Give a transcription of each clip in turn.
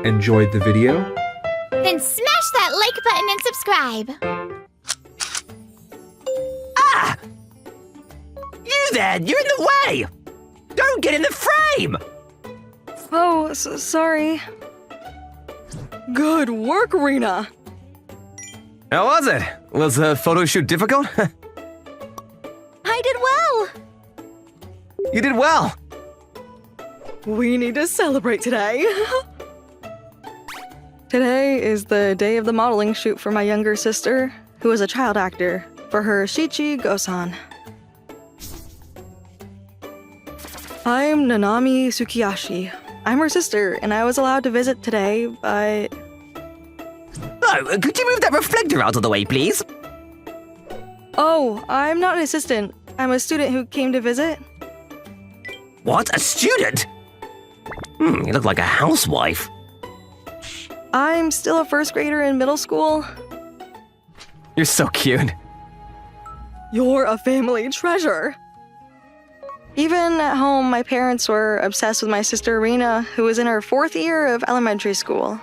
enjoyed the video, then smash that like button and subscribe. Ah! You there! You're in the way! Don't get in the frame! Oh, sorry. Good work, Rena. How was it? Was the photo shoot difficult? I did well. You did well. We need to celebrate today. Today is the day of the modeling shoot for my younger sister, who is a child actor, for her Shichi Gosan. I'm Nanami Tsukiyashi. I'm her sister, and I was allowed to visit today, but... Oh, could you move that reflector out of the way, please? Oh, I'm not an assistant. I'm a student who came to visit. What? A student? You look like a housewife. I'm still a first grader in middle school. You're so cute. You're a family treasure. Even at home, my parents were obsessed with my sister Rena, who was in her 4th year of elementary school.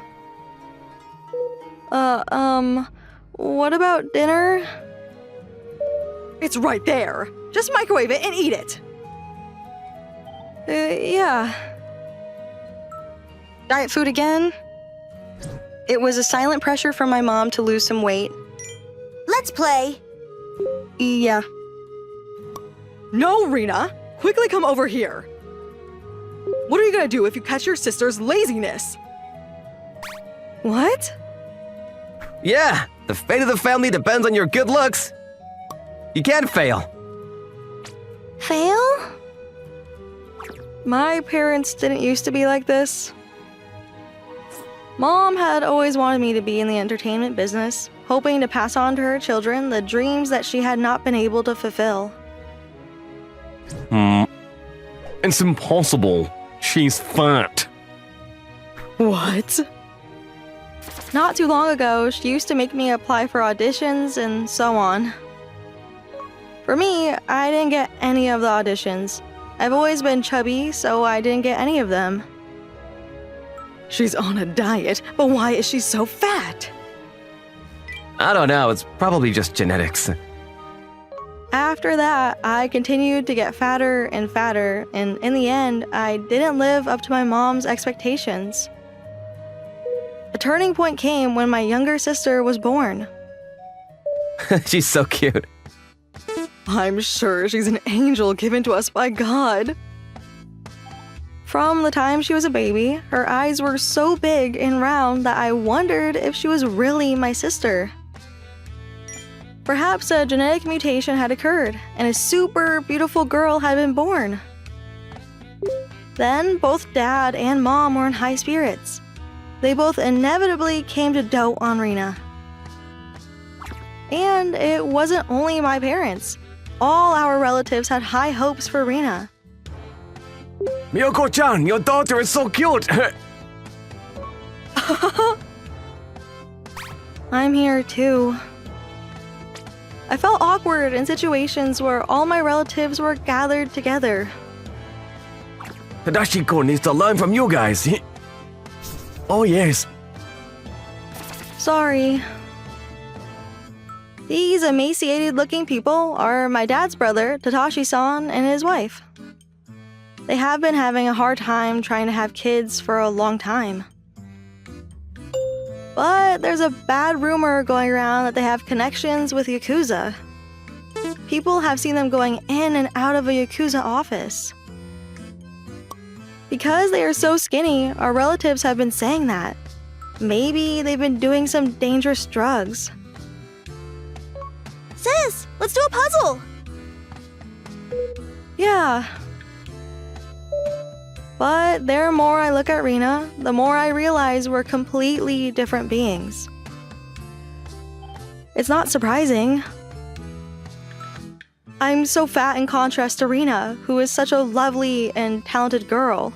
What about dinner? It's right there. Just microwave it and eat it. Yeah. Diet food again? It was a silent pressure from my mom to lose some weight. Let's play. Yeah. No, Rena. Quickly come over here. What are you gonna do if you catch your sister's laziness? What? Yeah, the fate of the family depends on your good looks. You can't fail. Fail? My parents didn't used to be like this. Mom had always wanted me to be in the entertainment business, hoping to pass on to her children the dreams that she had not been able to fulfill. It's impossible. She's fat. What? Not too long ago, she used to make me apply for auditions and so on. For me, I didn't get any of the auditions. I've always been chubby, so I didn't get any of them. She's on a diet, but why is she so fat? I don't know, it's probably just genetics. After that, I continued to get fatter and fatter, and in the end, I didn't live up to my mom's expectations. A turning point came when my younger sister was born. She's so cute. I'm sure she's an angel given to us by God. From the time she was a baby, her eyes were so big and round that I wondered if she was really my sister. Perhaps a genetic mutation had occurred, and a super beautiful girl had been born. Then, both Dad and Mom were in high spirits. They both inevitably came to dote on Rena. And it wasn't only my parents. All our relatives had high hopes for Rena. Miyoko-chan, your daughter is so cute! I'm here too. I felt awkward in situations where all my relatives were gathered together. Tadashi-kun needs to learn from you guys. Oh yes. Sorry. These emaciated-looking people are my dad's brother, Tadashi-san, and his wife. They have been having a hard time trying to have kids for a long time. But there's a bad rumor going around that they have connections with Yakuza. People have seen them going in and out of a Yakuza office. Because they are so skinny, our relatives have been saying that. Maybe they've been doing some dangerous drugs. Sis, let's do a puzzle. Yeah. But the more I look at Rena, the more I realize we're completely different beings. It's not surprising. I'm so fat in contrast to Rena, who is such a lovely and talented girl.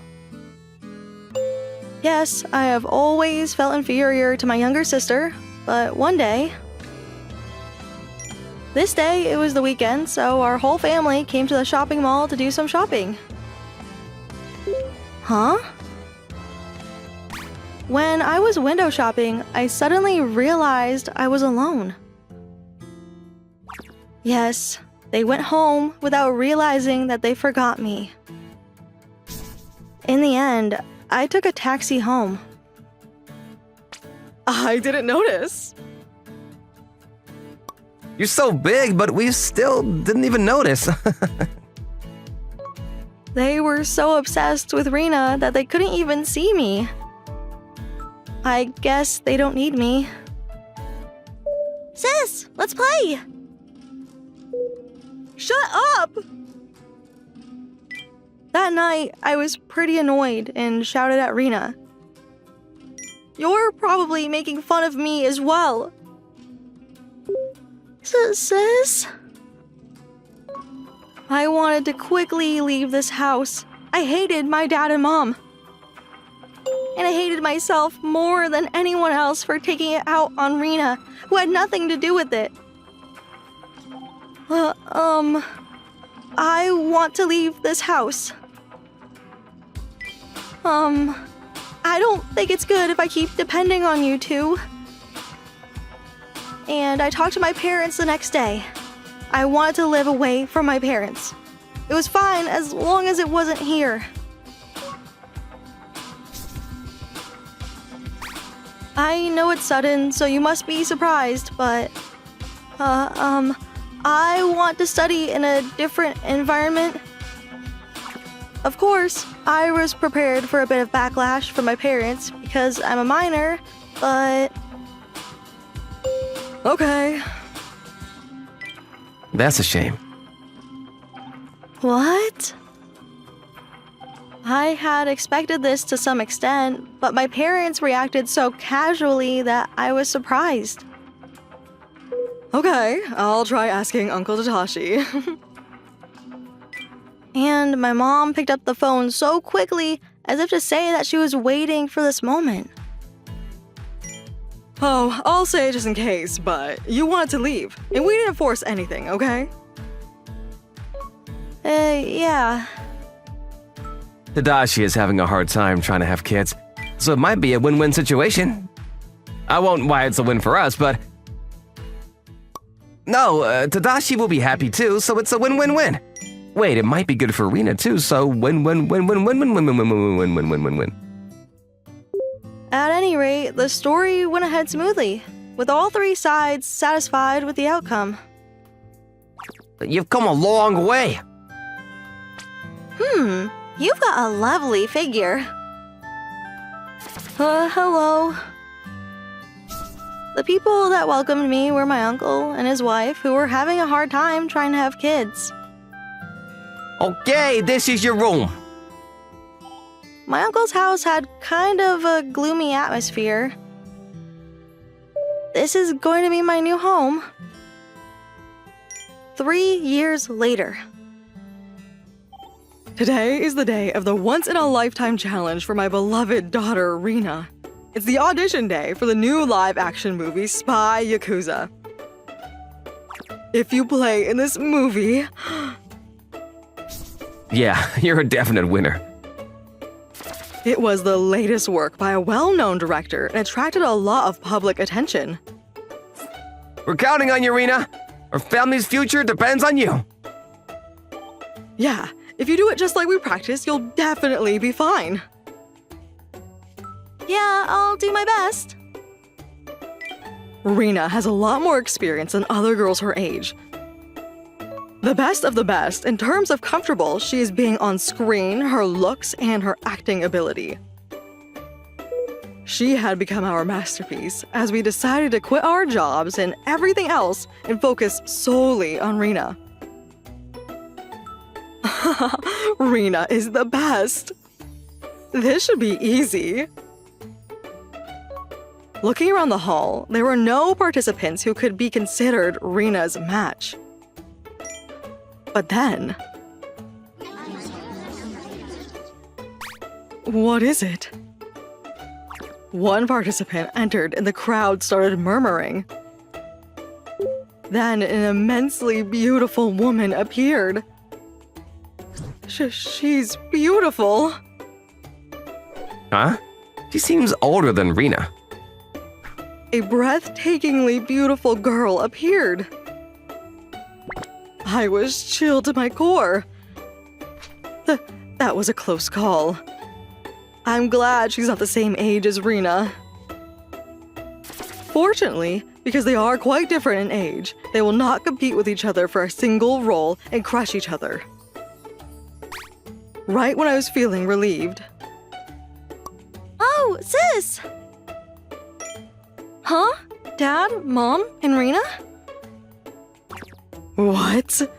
Yes, I have always felt inferior to my younger sister, but one day... This day, it was the weekend, so our whole family came to the shopping mall to do some shopping. Huh? When I was window shopping, I suddenly realized I was alone. Yes, they went home without realizing that they forgot me. In the end, I took a taxi home. I didn't notice. You're so big, but we still didn't even notice. They were so obsessed with Rena that they couldn't even see me. I guess they don't need me. Sis, let's play! Shut up! That night, I was pretty annoyed and shouted at Rena. You're probably making fun of me as well. Sis? I wanted to quickly leave this house. I hated my dad and mom. And I hated myself more than anyone else for taking it out on Rena, who had nothing to do with it. I want to leave this house. I don't think it's good if I keep depending on you two. And I talked to my parents the next day. I wanted to live away from my parents. It was fine as long as it wasn't here. I know it's sudden, so you must be surprised, but... I want to study in a different environment. Of course, I was prepared for a bit of backlash from my parents because I'm a minor, but... Okay. That's a shame. What? I had expected this to some extent, but my parents reacted so casually that I was surprised. Okay, I'll try asking Uncle Tadashi. And my mom picked up the phone so quickly, as if to say that she was waiting for this moment. Oh, I'll say just in case, but you wanted to leave, and we didn't force anything, okay? Yeah. Tadashi is having a hard time trying to have kids, so it might be a win-win situation. I won't why it's a win for us, but... No, Tadashi will be happy too, so it's a win-win-win. Wait, it might be good for Rena too, so win-win-win-win-win-win-win-win-win-win-win-win-win. At any rate, the story went ahead smoothly, with all three sides satisfied with the outcome. You've come a long way. You've got a lovely figure. Hello. The people that welcomed me were my uncle and his wife, who were having a hard time trying to have kids. Okay, this is your room. My uncle's house had kind of a gloomy atmosphere. This is going to be my new home. 3 years later. Today is the day of the once-in-a-lifetime challenge for my beloved daughter, Rena. It's the audition day for the new live-action movie Spy Yakuza. If you play in this movie... Yeah, you're a definite winner. It was the latest work by a well-known director and attracted a lot of public attention. We're counting on you, Rena. Our family's future depends on you. Yeah, if you do it just like we practiced, you'll definitely be fine. Yeah, I'll do my best. Rena has a lot more experience than other girls her age. The best of the best in terms of comfortable she is being on screen, her looks, and her acting ability. She had become our masterpiece as we decided to quit our jobs and everything else and focus solely on Rena. Rena is the best. This should be easy. Looking around the hall, there were no participants who could be considered Rena's match. But then... What is it? One participant entered and the crowd started murmuring. Then an immensely beautiful woman appeared. She's beautiful. Huh? She seems older than Rena. A breathtakingly beautiful girl appeared. I was chilled to my core. That was a close call. I'm glad she's not the same age as Rena. Fortunately, because they are quite different in age, they will not compete with each other for a single role and crush each other. Right when I was feeling relieved. Oh, sis! Huh? Dad, Mom, and Rena? What?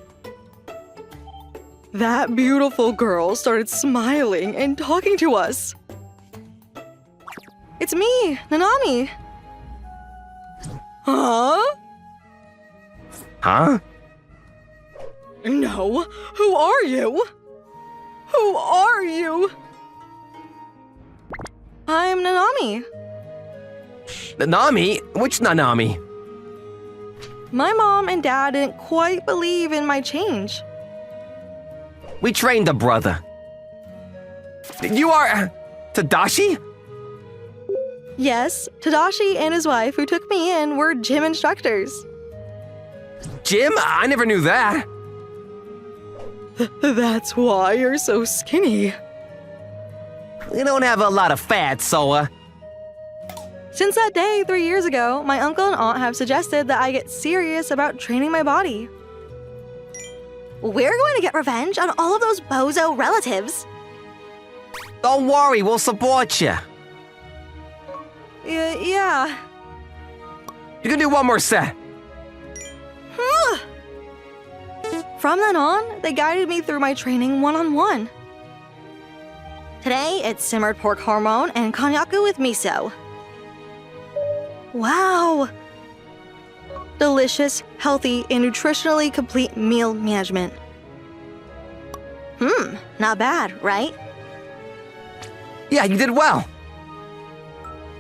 That beautiful girl started smiling and talking to us. It's me, Nanami. Huh? Huh? No. Who are you? Who are you? I'm Nanami. Nanami? Which Nanami? My mom and dad didn't quite believe in my change. We trained a brother. You are Tadashi? Yes, Tadashi and his wife who took me in were gym instructors. Jim? I never knew that. That's why you're so skinny. We don't have a lot of fat, so Since that day 3 years ago, my uncle and aunt have suggested that I get serious about training my body. We're going to get revenge on all of those bozo relatives. don't worry, we'll support you. Yeah. You can do one more set. From then on, they guided me through my training one-on-one. Today, it's simmered pork hormone and konnyaku with miso. Wow! Delicious, healthy, and nutritionally complete meal management. Not bad, right? Yeah, you did well.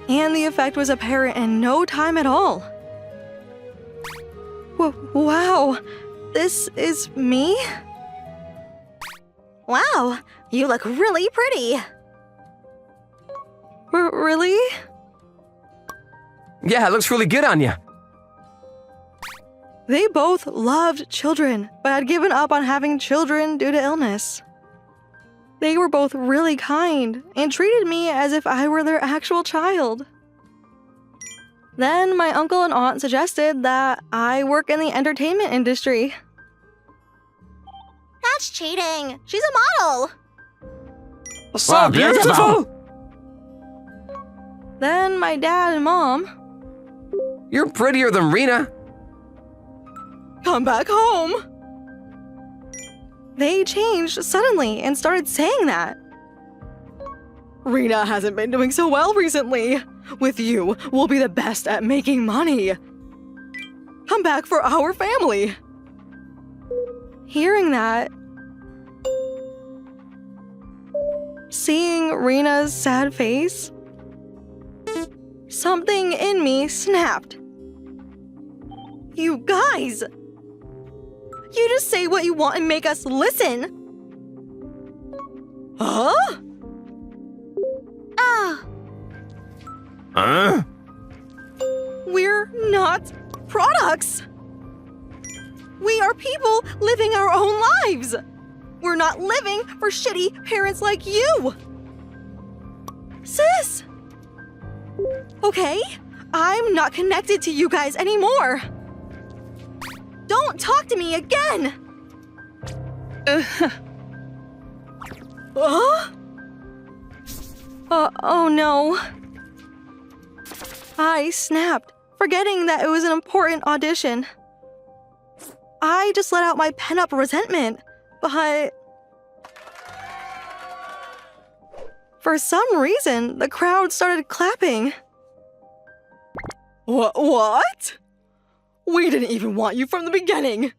And the effect was apparent in no time at all. Wow, this is me? Wow, you look really pretty. Really? Yeah, it looks really good on you. They both loved children, but had given up on having children due to illness. They were both really kind and treated me as if I were their actual child. Then my uncle and aunt suggested that I work in the entertainment industry. That's cheating. She's a model. So beautiful. Then my dad and mom. You're prettier than Rena. Come back home. They changed suddenly and started saying that. Rena hasn't been doing so well recently. With you, we'll be the best at making money. Come back for our family. Hearing that, seeing Rena's sad face, something in me snapped. You guys! You just say what you want and make us listen. Huh? Huh? We're not products. We are people living our own lives. We're not living for shitty parents like you. Sis! Okay, I'm not connected to you guys anymore. Don't talk to me again! Oh no. I snapped, forgetting that it was an important audition. I just let out my pent-up resentment, but... For some reason, the crowd started clapping. What? We didn't even want you from the beginning.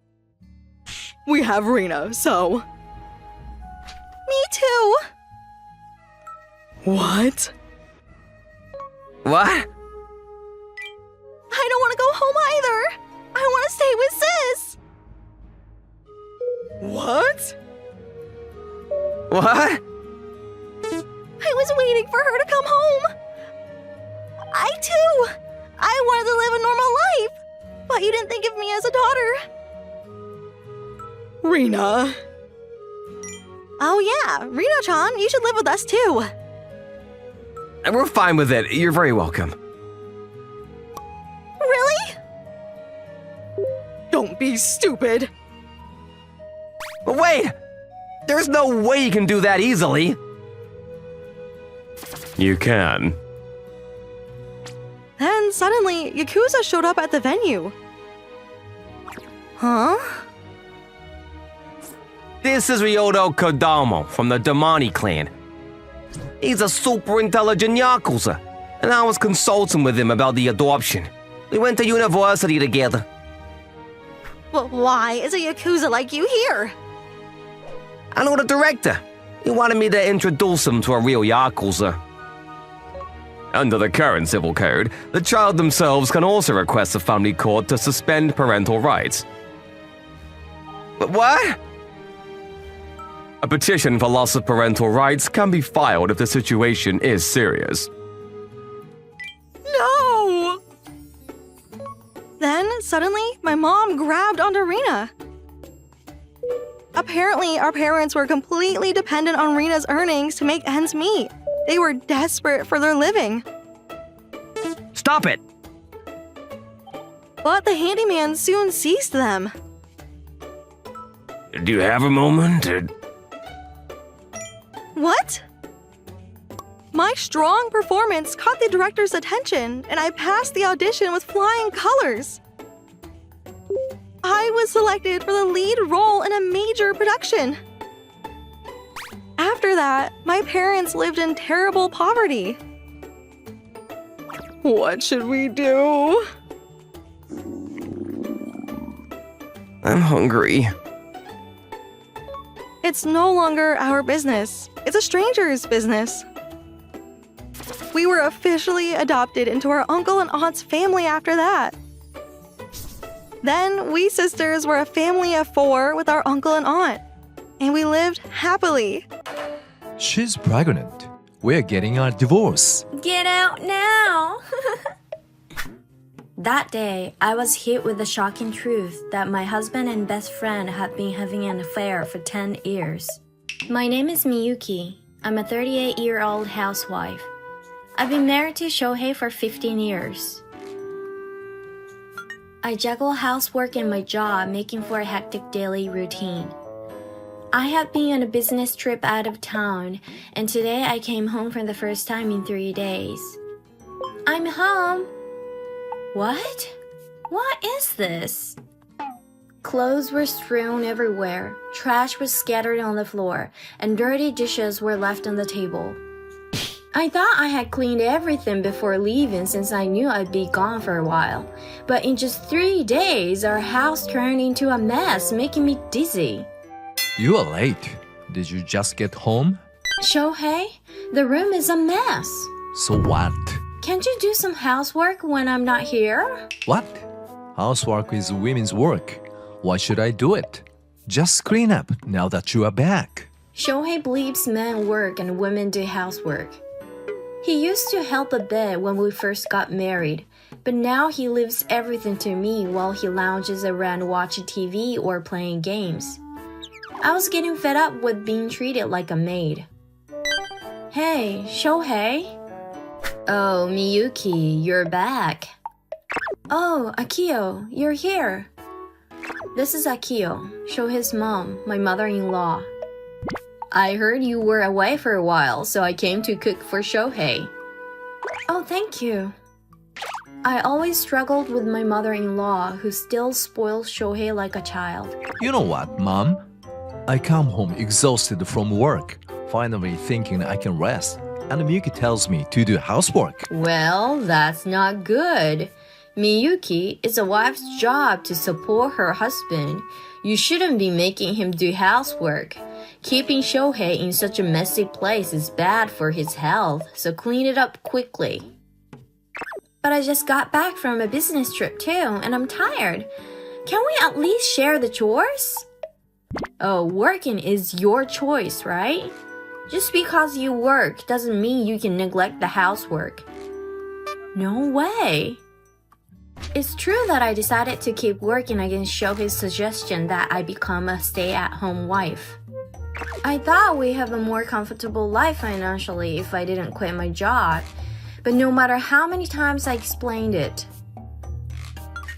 We have Rena, so... Me too. What? What? I don't want to go home either. I want to stay with Sis. What? What? I was waiting for her to come home. you didn't think of me as a daughter. Rina. Oh yeah, Rina-chan, you should live with us too. We're fine with it. You're very welcome. Really? Don't be stupid. But wait! There's no way you can do that easily. You can. Then suddenly, Yakuza showed up at the venue. Huh? This is Ryoto Kodamo from the Damani clan. He's a super intelligent Yakuza, and I was consulting with him about the adoption. We went to university together. But why is a Yakuza like you here? I know the director. He wanted me to introduce him to a real Yakuza. Under the current civil code, the child themselves can also request a family court to suspend parental rights. But what? A petition for loss of parental rights can be filed if the situation is serious. No! Then, suddenly, my mom grabbed onto Rina. Apparently, our parents were completely dependent on Rina's earnings to make ends meet. They were desperate for their living. Stop it! But the handyman soon seized them. Do you have a moment? What? My strong performance caught the director's attention, and I passed the audition with flying colors. I was selected for the lead role in a major production. After that, my parents lived in terrible poverty. What should we do? I'm hungry. It's no longer our business. It's a stranger's business. We were officially adopted into our uncle and aunt's family after that. Then we sisters were a family of 4 with our uncle and aunt, and we lived happily. She's pregnant. We're getting a divorce. Get out now! That day, I was hit with the shocking truth that my husband and best friend had been having an affair for 10 years. My name is Miyuki. I'm a 38-year-old housewife. I've been married to Shohei for 15 years. I juggle housework and my job, making for a hectic daily routine. I have been on a business trip out of town, and today I came home for the first time in 3 days. I'm home! What? What is this? Clothes were strewn everywhere, trash was scattered on the floor, and dirty dishes were left on the table. I thought I had cleaned everything before leaving since I knew I'd be gone for a while. But in just 3 days, our house turned into a mess, making me dizzy. You are late. Did you just get home? Shohei, the room is a mess. So what? Can't you do some housework when I'm not here? What? Housework is women's work. Why should I do it? Just clean up now that you are back. Shohei believes men work and women do housework. He used to help a bit when we first got married, but now he leaves everything to me while he lounges around watching TV or playing games. I was getting fed up with being treated like a maid. Hey, Shohei. Oh, Miyuki, you're back. Oh, Akio, you're here. This is Akio, Shohei's mom, my mother-in-law. I heard you were away for a while, so I came to cook for Shohei. Oh, thank you. I always struggled with my mother-in-law, who still spoils Shohei like a child. You know what, Mom? I come home exhausted from work, finally thinking I can rest, and Miyuki tells me to do housework. Well, that's not good. Miyuki, it's a wife's job to support her husband. You shouldn't be making him do housework. Keeping Shohei in such a messy place is bad for his health, so clean it up quickly. But I just got back from a business trip too, and I'm tired. Can we at least share the chores? Oh, working is your choice, right? Just because you work doesn't mean you can neglect the housework. No way. It's true that I decided to keep working against Shohei's suggestion that I become a stay-at-home wife. I thought we'd have a more comfortable life financially if I didn't quit my job, but no matter how many times I explained it,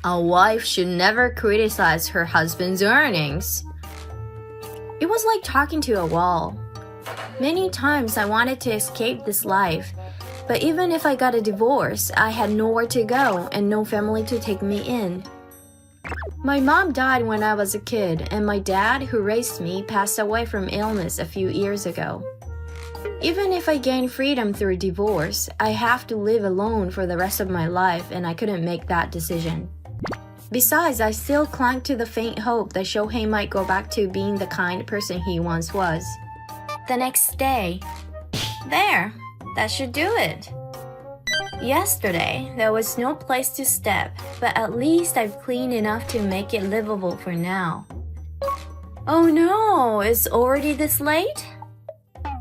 a wife should never criticize her husband's earnings. It was like talking to a wall. Many times I wanted to escape this life, but even if I got a divorce, I had nowhere to go and no family to take me in. My mom died when I was a kid, and my dad, who raised me, passed away from illness a few years ago. Even if I gain freedom through divorce, I have to live alone for the rest of my life, and I couldn't make that decision. Besides, I still clung to the faint hope that Shohei might go back to being the kind person he once was. The next day, there, that should do it. Yesterday, there was no place to step, but at least I've cleaned enough to make it livable for now. Oh no, it's already this late?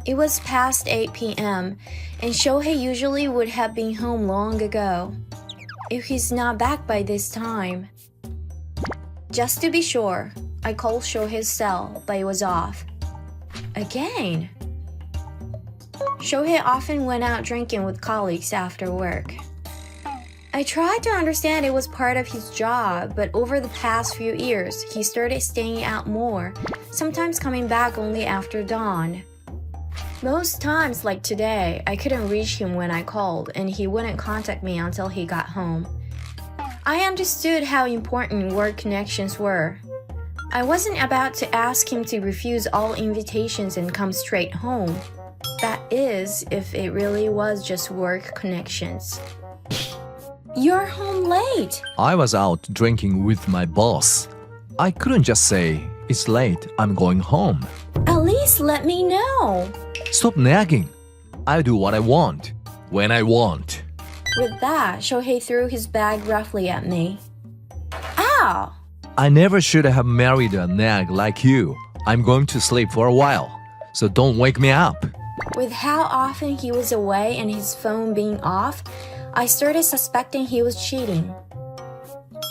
It was past 8 p.m., and Shohei usually would have been home long ago. If he's not back by this time. Just to be sure, I called Shohei's cell, but it was off. Again. Shohei often went out drinking with colleagues after work. I tried to understand it was part of his job, but over the past few years, he started staying out more, sometimes coming back only after dawn. Most times, like today, I couldn't reach him when I called, and he wouldn't contact me until he got home. I understood how important work connections were. I wasn't about to ask him to refuse all invitations and come straight home. That is, if it really was just work connections. You're home late. I was out drinking with my boss. I couldn't just say, "It's late, I'm going home." At least let me know. Stop nagging. I do what I want, when I want. With that, Shohei threw his bag roughly at me. Ow! I never should have married a nag like you. I'm going to sleep for a while, so don't wake me up. With how often he was away and his phone being off, I started suspecting he was cheating.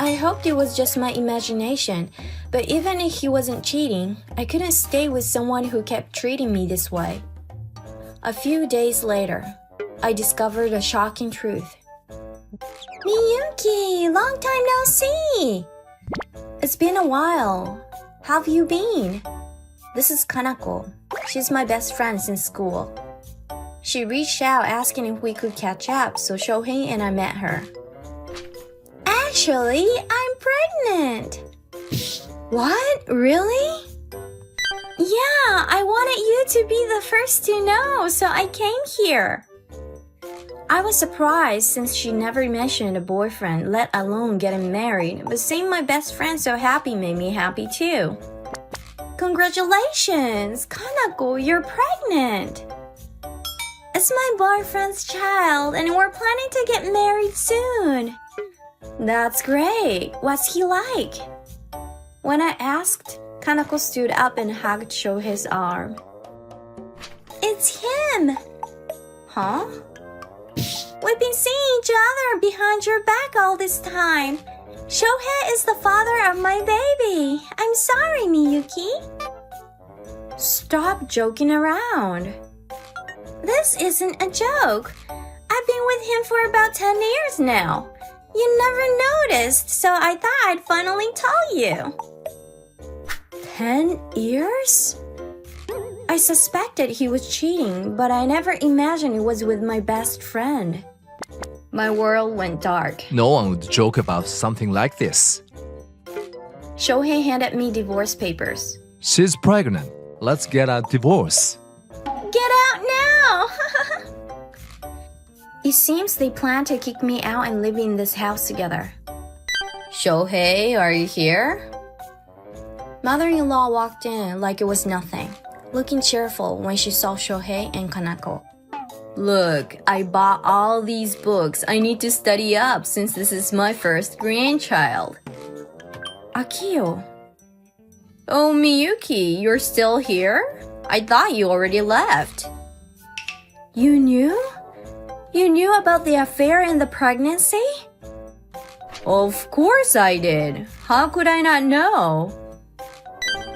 I hoped it was just my imagination, but even if he wasn't cheating, I couldn't stay with someone who kept treating me this way. A few days later, I discovered a shocking truth. Miyuki, long time no see! It's been a while. How have you been? This is Kanako. She's my best friend since school. She reached out asking if we could catch up, so Shohei and I met her. Actually, I'm pregnant. What? Really? Yeah, I wanted you to be the first to know, so I came here. I was surprised since she never mentioned a boyfriend, let alone getting married, but seeing my best friend so happy made me happy too. Congratulations! Kanako, you're pregnant! It's my boyfriend's child, and we're planning to get married soon. That's great. What's he like? When I asked, Kanako stood up and hugged Shohei's arm. It's him! Huh? We've been seeing each other behind your back all this time. Shohei is the father of my baby. I'm sorry, Miyuki. Stop joking around. This isn't a joke. I've been with him for about 10 years now. You never noticed, so I thought I'd finally tell you. 10 years? I suspected he was cheating, but I never imagined it was with my best friend. My world went dark. No one would joke about something like this. Shohei handed me divorce papers. She's pregnant. Let's get a divorce. Get out now! It seems they plan to kick me out and live in this house together. Shohei, are you here? Mother-in-law walked in like it was nothing, looking cheerful when she saw Shohei and Kanako. Look, I bought all these books. I need to study up since this is my first grandchild. Akio. Oh, Miyuki, you're still here? I thought you already left. You knew? You knew about the affair and the pregnancy? Of course I did. How could I not know?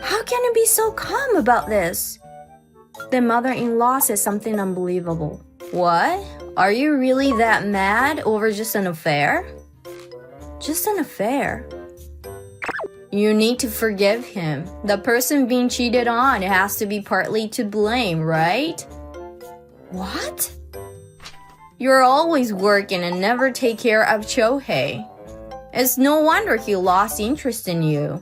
How can you be so calm about this? The mother-in-law said something unbelievable. What? Are you really that mad over just an affair? Just an affair? You need to forgive him. The person being cheated on has to be partly to blame, right? What? You're always working and never take care of Shohei. It's no wonder he lost interest in you.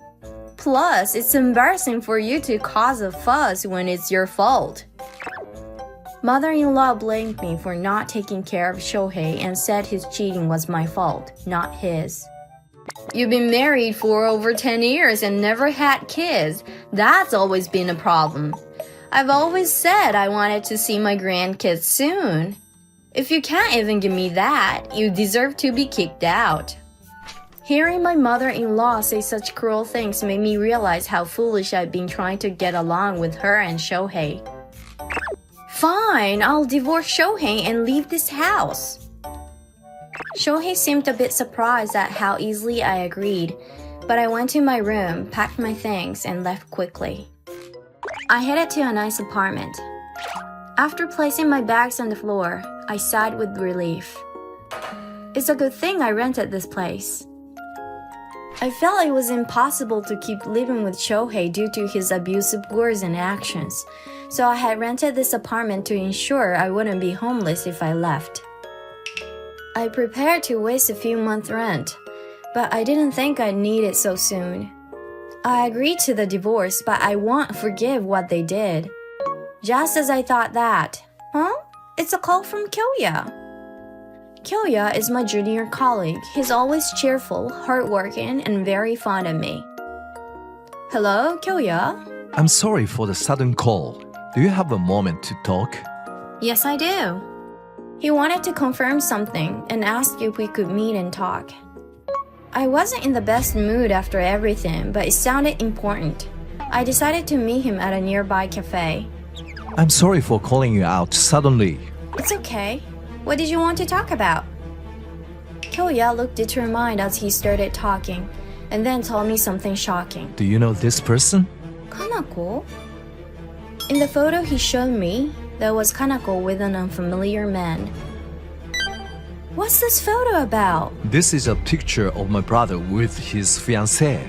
Plus, it's embarrassing for you to cause a fuss when it's your fault. Mother-in-law blamed me for not taking care of Shohei and said his cheating was my fault, not his. You've been married for over 10 years and never had kids. That's always been a problem. I've always said I wanted to see my grandkids soon. If you can't even give me that, you deserve to be kicked out. Hearing my mother-in-law say such cruel things made me realize how foolish I'd been trying to get along with her and Shohei. Fine, I'll divorce Shohei and leave this house. Shohei seemed a bit surprised at how easily I agreed, but I went to my room, packed my things, and left quickly. I headed to a nice apartment. After placing my bags on the floor, I sighed with relief. It's a good thing I rented this place. I felt it was impossible to keep living with Shohei due to his abusive words and actions, so I had rented this apartment to ensure I wouldn't be homeless if I left. I prepared to waste a few months' rent, but I didn't think I'd need it so soon. I agreed to the divorce, but I won't forgive what they did. Just as I thought that, it's a call from Kyoya. Kyoya is my junior colleague. He's always cheerful, hardworking, and very fond of me. Hello, Kyoya? I'm sorry for the sudden call. Do you have a moment to talk? Yes, I do. He wanted to confirm something and asked if we could meet and talk. I wasn't in the best mood after everything, but it sounded important. I decided to meet him at a nearby cafe. I'm sorry for calling you out suddenly. It's okay. What did you want to talk about? Kyoya looked determined as he started talking, and then told me something shocking. Do you know this person? Kanako? In the photo he showed me, there was Kanako with an unfamiliar man. What's this photo about? This is a picture of my brother with his fiancée.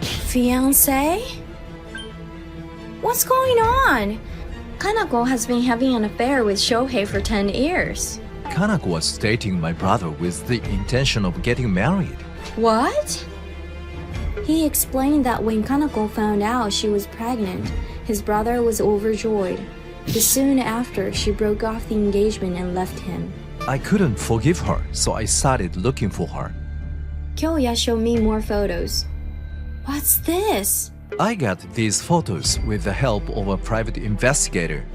Fiancé? What's going on? Kanako has been having an affair with Shohei for 10 years. Kanako was dating my brother with the intention of getting married. What? He explained that when Kanako found out she was pregnant, his brother was overjoyed. But soon after, she broke off the engagement and left him. I couldn't forgive her, so I started looking for her. Kyoya showed me more photos. What's this? I got these photos with the help of a private investigator.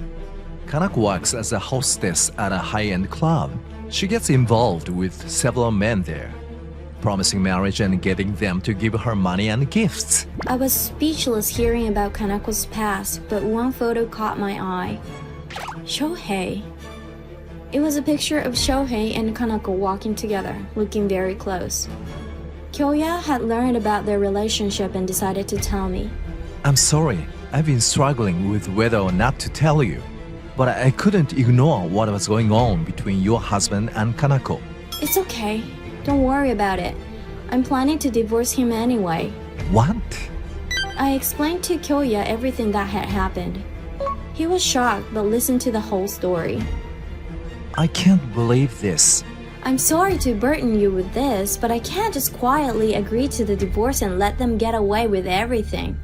Kanako works as a hostess at a high-end club. She gets involved with several men there, promising marriage and getting them to give her money and gifts. I was speechless hearing about Kanako's past, but one photo caught my eye. Shohei. It was a picture of Shohei and Kanako walking together, looking very close. Kyoya had learned about their relationship and decided to tell me. I'm sorry, I've been struggling with whether or not to tell you, but I couldn't ignore what was going on between your husband and Kanako. It's okay. Don't worry about it. I'm planning to divorce him anyway. What? I explained to Kyoya everything that had happened. He was shocked but listened to the whole story. I can't believe this. I'm sorry to burden you with this, but I can't just quietly agree to the divorce and let them get away with everything.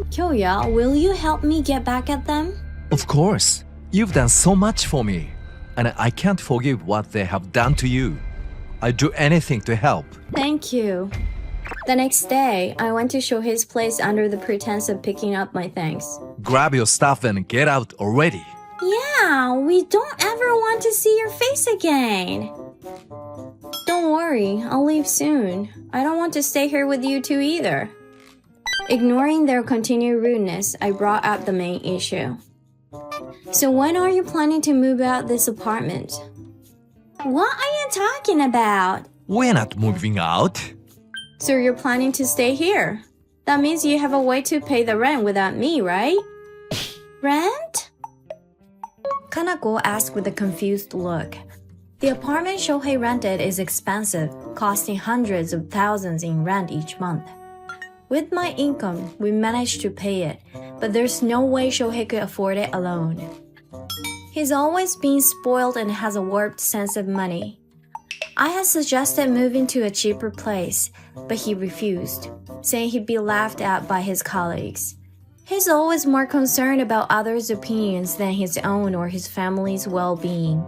Kyoya, will you help me get back at them? Of course. You've done so much for me, and I can't forgive what they have done to you. I'd do anything to help. Thank you. The next day, I went to Shohei's place under the pretense of picking up my things. Grab your stuff and get out already. Yeah, we don't ever want to see your face again. Don't worry, I'll leave soon. I don't want to stay here with you two either. Ignoring their continued rudeness, I brought up the main issue. So when are you planning to move out this apartment? What are you talking about? We're not moving out. So you're planning to stay here? That means you have a way to pay the rent without me, right? Rent? Kanako asked with a confused look. The apartment Shohei rented is expensive, costing hundreds of thousands in rent each month. With my income, we managed to pay it, but there's no way Shohei could afford it alone. He's always been spoiled and has a warped sense of money. I had suggested moving to a cheaper place, but he refused, saying he'd be laughed at by his colleagues. He's always more concerned about others' opinions than his own or his family's well-being.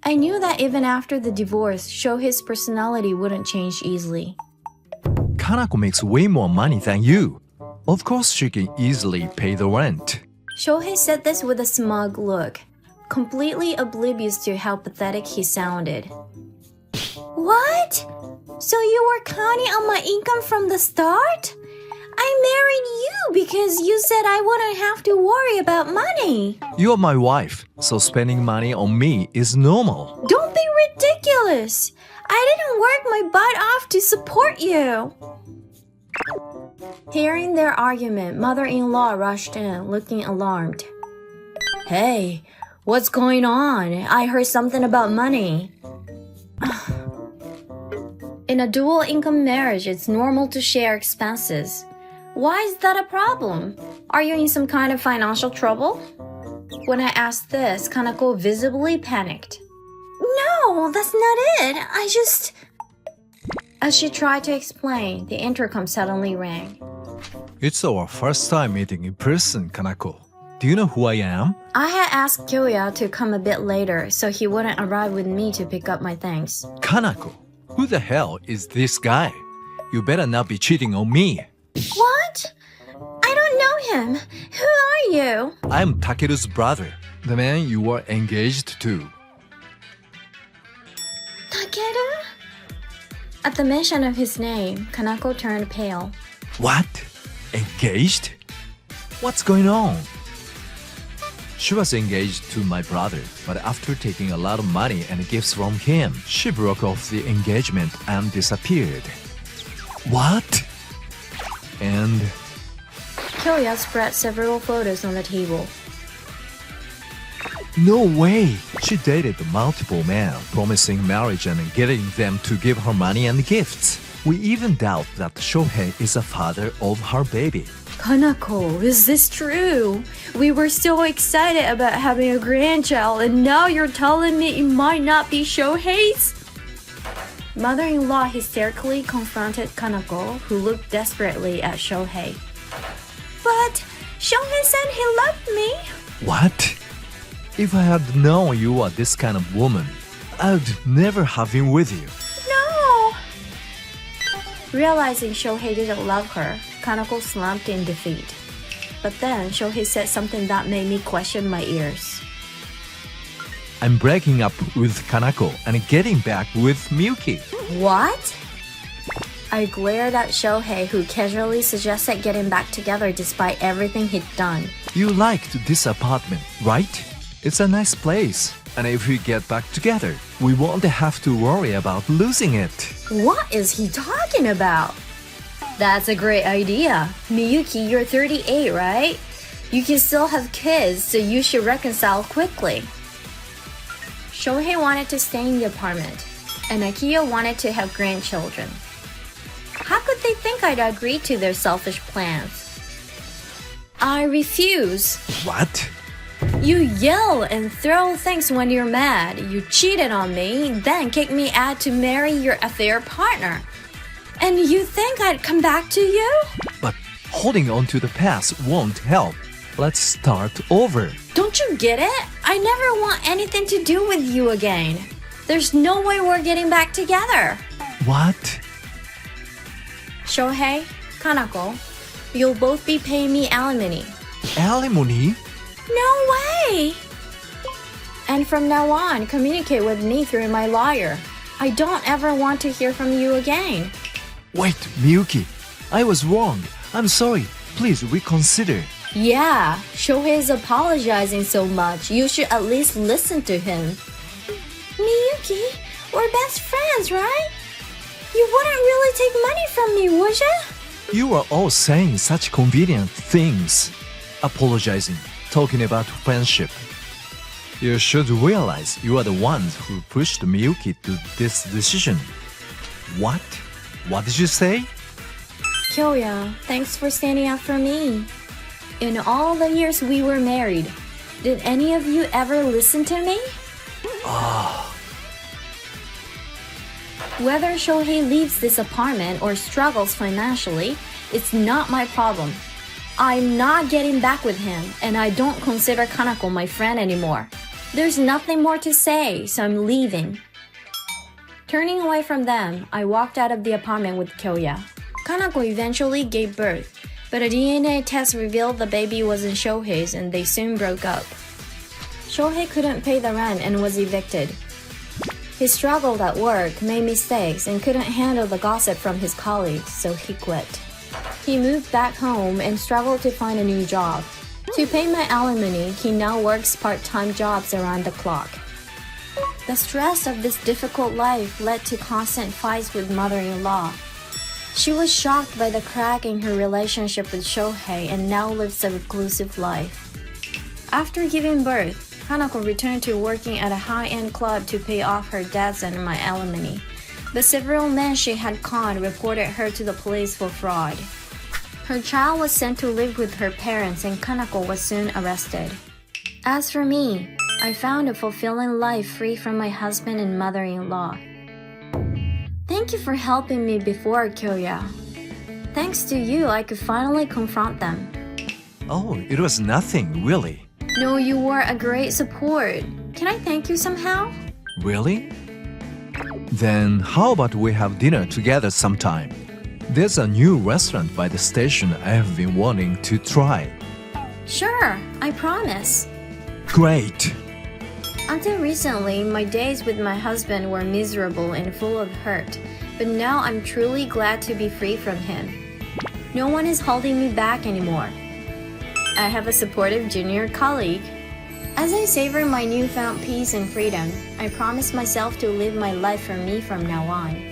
I knew that even after the divorce, Shohei's personality wouldn't change easily. Kanako makes way more money than you. Of course she can easily pay the rent. Shohei said this with a smug look, completely oblivious to how pathetic he sounded. What? So you were counting on my income from the start? I married you because you said I wouldn't have to worry about money. You're my wife, so spending money on me is normal. Don't be ridiculous. I didn't work my butt off to support you. Hearing their argument, mother-in-law rushed in, looking alarmed. Hey, what's going on? I heard something about money. In a dual-income marriage, it's normal to share expenses. Why is that a problem? Are you in some kind of financial trouble? When I asked this, Kanako visibly panicked. No, that's not it. As she tried to explain, the intercom suddenly rang. It's our first time meeting in person, Kanako. Do you know who I am? I had asked Kyoya to come a bit later, so he wouldn't arrive with me to pick up my things. Kanako, who the hell is this guy? You better not be cheating on me. What? I don't know him. Who are you? I'm Takeru's brother, the man you were engaged to. Takeru? At the mention of his name, Kanako turned pale. What? Engaged? What's going on? She was engaged to my brother, but after taking a lot of money and gifts from him, she broke off the engagement and disappeared. What? And Kyoya spread several photos on the table. no way! She dated multiple men, promising marriage and getting them to give her money and gifts. We even doubt that Shohei is the father of her baby. Kanako, is this true? We were so excited about having a grandchild, and now you're telling me it might not be Shohei's? Mother-in-law hysterically confronted Kanako, who looked desperately at Shohei. But Shohei said he loved me. What? If I had known you were this kind of woman, I'd never have been with you. No! Realizing Shohei didn't love her, Kanako slumped in defeat. But then Shohei said something that made me question my ears. I'm breaking up with Kanako and getting back with Miyuki. What? I glared at Shohei, who casually suggested getting back together despite everything he'd done. You liked this apartment, right? It's a nice place. And if we get back together, we won't have to worry about losing it. What is he talking about? That's a great idea. Miyuki, you're 38, right? You can still have kids, so you should reconcile quickly. Shohei wanted to stay in the apartment, and Akiyo wanted to have grandchildren. How could they think I'd agree to their selfish plans? I refuse. What? You yell and throw things when you're mad. You cheated on me, then kicked me out to marry your affair partner. And you think I'd come back to you? But holding on to the past won't help. Let's start over. Don't you get it? I never want anything to do with you again. There's no way we're getting back together. What? Shohei, Kanako, you'll both be paying me alimony. Alimony? No way! And from now on, communicate with me through my lawyer. I don't ever want to hear from you again. Wait, Miyuki. I was wrong. I'm sorry. Please reconsider. Yeah, Shohei is apologizing so much. You should at least listen to him. Miyuki, we're best friends, right? You wouldn't really take money from me, would you? You are all saying such convenient things, apologizing, talking about friendship. You should realize you are the ones who pushed Miyuki to this decision. What? What did you say? Kyoya, thanks for standing up for me. In all the years we were married, did any of you ever listen to me? Whether Shohei leaves this apartment or struggles financially, it's not my problem. I'm not getting back with him, and I don't consider Kanako my friend anymore. There's nothing more to say, so I'm leaving. Turning away from them, I walked out of the apartment with Kyoya. Kanako eventually gave birth, but a DNA test revealed the baby wasn't Shohei's and they soon broke up. Shohei couldn't pay the rent and was evicted. He struggled at work, made mistakes, and couldn't handle the gossip from his colleagues, so he quit. He moved back home and struggled to find a new job. To pay my alimony, he now works part-time jobs around the clock. The stress of this difficult life led to constant fights with mother-in-law. She was shocked by the crack in her relationship with Shohei and now lives a reclusive life. After giving birth, Kanako returned to working at a high-end club to pay off her debts and my alimony, but several men she had conned reported her to the police for fraud. Her child was sent to live with her parents and Kanako was soon arrested. As for me, I found a fulfilling life free from my husband and mother-in-law. Thank you for helping me before, Kyoya. Thanks to you, I could finally confront them. Oh, it was nothing, really. No, you were a great support. Can I thank you somehow? Really? Then how about we have dinner together sometime? There's a new restaurant by the station I have been wanting to try. Sure, I promise. Great! Until recently, my days with my husband were miserable and full of hurt, but now I'm truly glad to be free from him. No one is holding me back anymore. I have a supportive junior colleague. As I savor my newfound peace and freedom, I promise myself to live my life for me from now on.